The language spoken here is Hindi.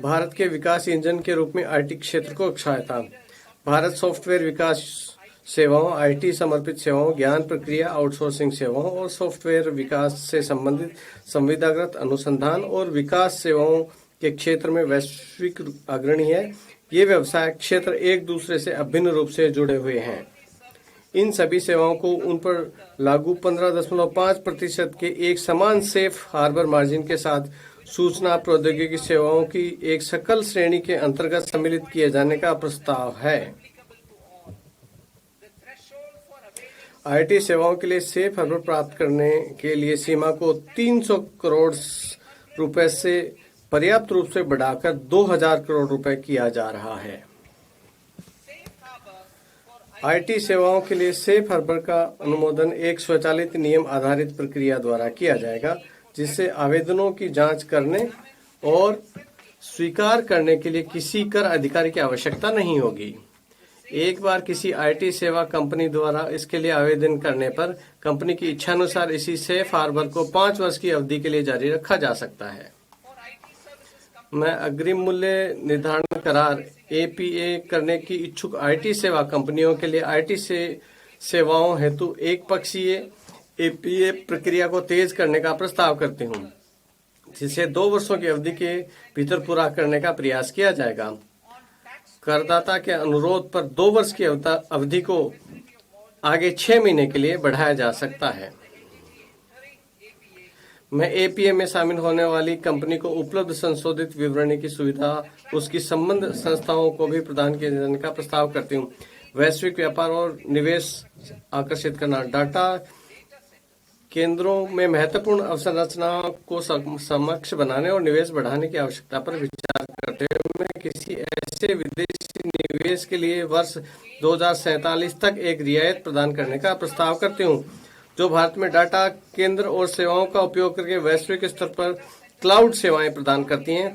भारत के विकास इंजन के रूप में आईटी क्षेत्र को सहायता। भारत सॉफ्टवेयर विकास सेवाओं, आईटी समर्पित सेवाओं, ज्ञान प्रक्रिया आउटसोर्सिंग सेवाओं और सॉफ्टवेयर विकास से संबंधित संविदागत अनुसंधान और विकास सेवाओं के क्षेत्र में वैश्विक अग्रणी है। ये व्यवसाय क्षेत्र एक दूसरे से अभिन्न रूप से जुड़े हुए हैं। इन सभी सेवाओं को उन पर लागू 15.5% के एक समान सेफ हार्बर मार्जिन के साथ सूचना प्रौद्योगिकी सेवाओं की एक सकल श्रेणी के अंतर्गत सम्मिलित किए जाने का प्रस्ताव है। आईटी सेवाओं के लिए सेफ हार्बर प्राप्त करने के लिए सीमा को 300 करोड़ रुपए से पर्याप्त रूप से बढ़ाकर 2000 करोड़ रुपए किया जा रहा है। आईटी सेवाओं के लिए सेफ हार्बर का अनुमोदन एक स्वचालित नियम आधारित प्रक्रिया द्वारा किया जाएगा, जिससे आवेदनों की जांच करने और स्वीकार करने के लिए किसी कर अधिकारी की आवश्यकता नहीं होगी। एक बार किसी आईटी सेवा कंपनी द्वारा इसके लिए आवेदन करने पर कंपनी की इच्छानुसार इसी सेफ हार्बर को 5 वर्ष की अवधि के लिए जारी रखा जा सकता है। मैं अग्रिम मूल्य निर्धारण करार एपीए करने की इच्छुक आईटी सेवा कंपनियों के लिए आईटी सेवाओं हेतु एक पक्षीय एपीए प्रक्रिया को तेज करने का प्रस्ताव करती हूं, जिसे 2 वर्षों की अवधि के भीतर पूरा करने का प्रयास किया जाएगा। करदाता के अनुरोध पर 2 वर्ष की अवधि को आगे 6 महीने के लिए बढ़ाया जा सकता है। मैं एपीए में शामिल होने वाली कंपनी को उपलब्ध संशोधित विवरणी की सुविधा उसकी संबंध संस्थाओं को भी प्रदान किए जाने का प्रस्ताव करती हूँ। वैश्विक व्यापार और निवेश आकर्षित करना। डाटा केंद्रों में महत्वपूर्ण अवसंरचना को समक्ष बनाने और निवेश बढ़ाने की आवश्यकता पर विचार करते हुए मैं किसी ऐसे विदेशी निवेश के लिए वर्ष 2047 तक एक रियायत प्रदान करने का प्रस्ताव करती हूँ, जो भारत में डाटा केंद्र और सेवाओं का उपयोग करके वैश्विक स्तर पर क्लाउड सेवाएं प्रदान करती हैं